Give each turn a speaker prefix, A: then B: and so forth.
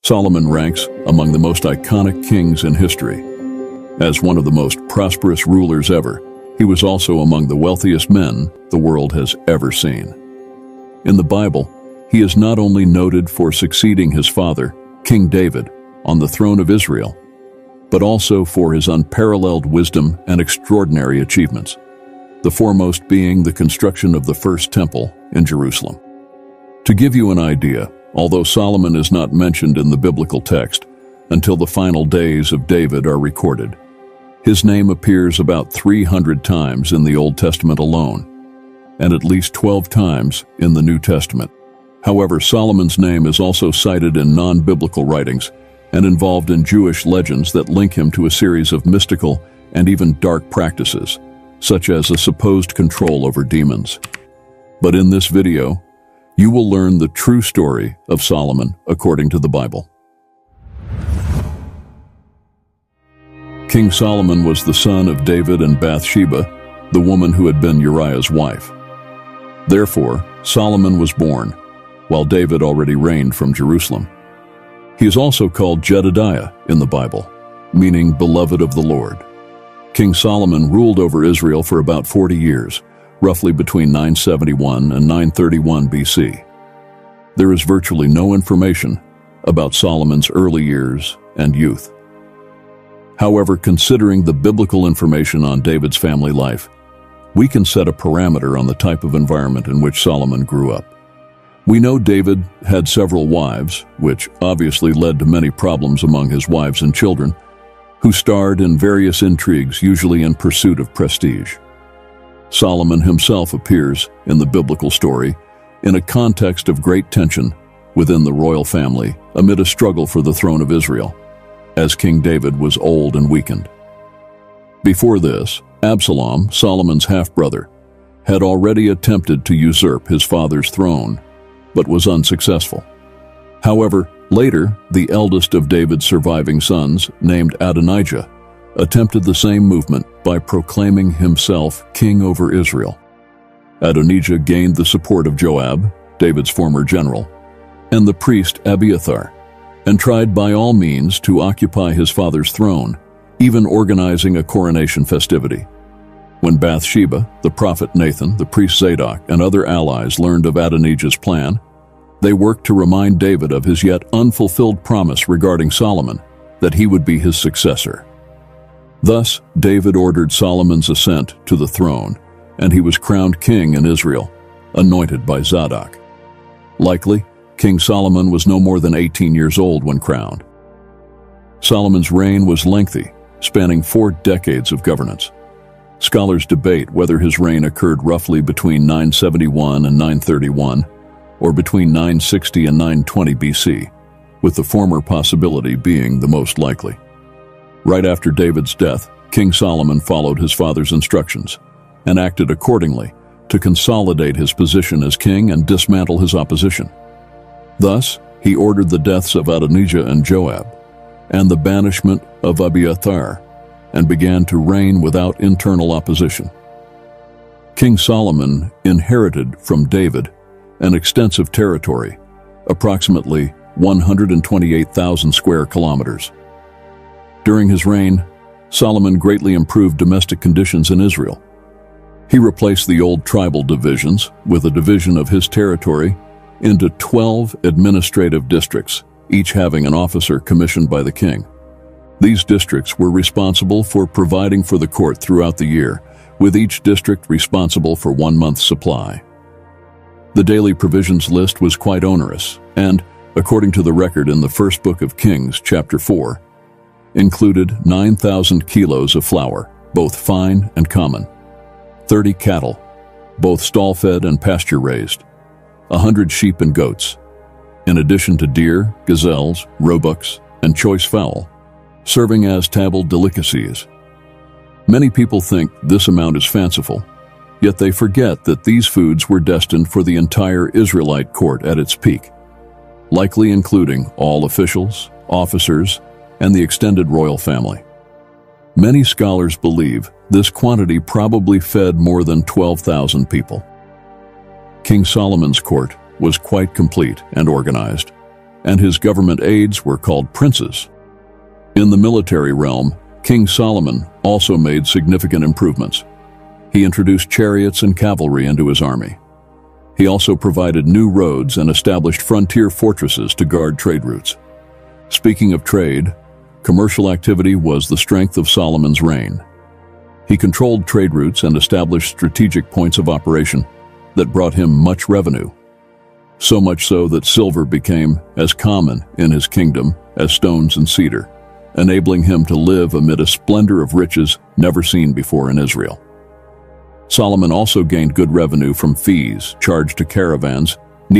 A: Solomon ranks among the most iconic kings in history. As one of the most prosperous rulers ever, he was also among the wealthiest men the world has ever seen. In the Bible, he is not only noted for succeeding his father, King David, on the throne of Israel, but also for his unparalleled wisdom and extraordinary achievements, the foremost being the construction of the first temple in Jerusalem. To give you an idea, although Solomon is not mentioned in the biblical text until the final days of David are recorded, his name appears about 300 times in the Old Testament alone, and at least 12 times in the New Testament. However, Solomon's name is also cited in non-biblical writings and involved in Jewish legends that link him to a series of mystical and even dark practices, such as a supposed control over demons. But in this video, you will learn the true story of Solomon according to the Bible. King Solomon was the son of David and Bathsheba, the woman who had been Uriah's wife. Therefore, Solomon was born, while David already reigned from Jerusalem. He is also called Jedediah in the Bible, meaning beloved of the Lord. King Solomon ruled over Israel for about 40 years, roughly between 971 and 931 BC. There is virtually no information about Solomon's early years and youth. However, considering the biblical information on David's family life, we can set a parameter on the type of environment in which Solomon grew up. We know David had several wives, which obviously led to many problems among his wives and children, who starred in various intrigues, usually in pursuit of prestige. Solomon himself appears in the biblical story in a context of great tension within the royal family amid a struggle for the throne of Israel, as King David was old and weakened. Before this, Absalom, Solomon's half-brother, had already attempted to usurp his father's throne, but was unsuccessful. However, later, the eldest of David's surviving sons, named Adonijah, attempted the same movement by proclaiming himself king over Israel. Adonijah gained the support of Joab, David's former general, and the priest Abiathar, and tried by all means to occupy his father's throne, even organizing a coronation festivity. When Bathsheba, the prophet Nathan, the priest Zadok, and other allies learned of Adonijah's plan, they worked to remind David of his yet unfulfilled promise regarding Solomon, that he would be his successor. Thus, David ordered Solomon's ascent to the throne, and he was crowned king in Israel, anointed by Zadok. Likely, King Solomon was no more than 18 years old when crowned. Solomon's reign was lengthy, spanning 4 decades of governance. Scholars debate whether his reign occurred roughly between 971 and 931, or between 960 and 920 BC, with the former possibility being the most likely. Right after David's death, King Solomon followed his father's instructions and acted accordingly to consolidate his position as king and dismantle his opposition. Thus, he ordered the deaths of Adonijah and Joab, and the banishment of Abiathar, and began to reign without internal opposition. King Solomon inherited from David an extensive territory, approximately 128,000 square kilometers. During his reign, Solomon greatly improved domestic conditions in Israel. He replaced the old tribal divisions with a division of his territory into 12 administrative districts, each having an officer commissioned by the king. These districts were responsible for providing for the court throughout the year, with each district responsible for 1 month's supply. The daily provisions list was quite onerous, and, according to the record in the first book of Kings, chapter 4, included 9,000 kilos of flour, both fine and common, 30 cattle, both stall-fed and pasture-raised, 100 sheep and goats, in addition to deer, gazelles, roebucks, and choice fowl, serving as table delicacies. Many people think this amount is fanciful, yet they forget that these foods were destined for the entire Israelite court at its peak, likely including all officials, officers, and the extended royal family. Many scholars believe this quantity probably fed more than 12,000 people. King Solomon's court was quite complete and organized. and his government aides were called princes. In the military realm, King Solomon also made significant improvements. He introduced chariots and cavalry into his army. He also provided new roads and established frontier fortresses to guard trade routes. Speaking of trade, commercial activity was the strength of Solomon's reign. He controlled trade routes and established strategic points of operation that brought him much revenue. So much so that silver became as common in his kingdom as stones and cedar, enabling him to live amid a splendor of riches never seen before in Israel. Solomon also gained good revenue from fees charged to caravans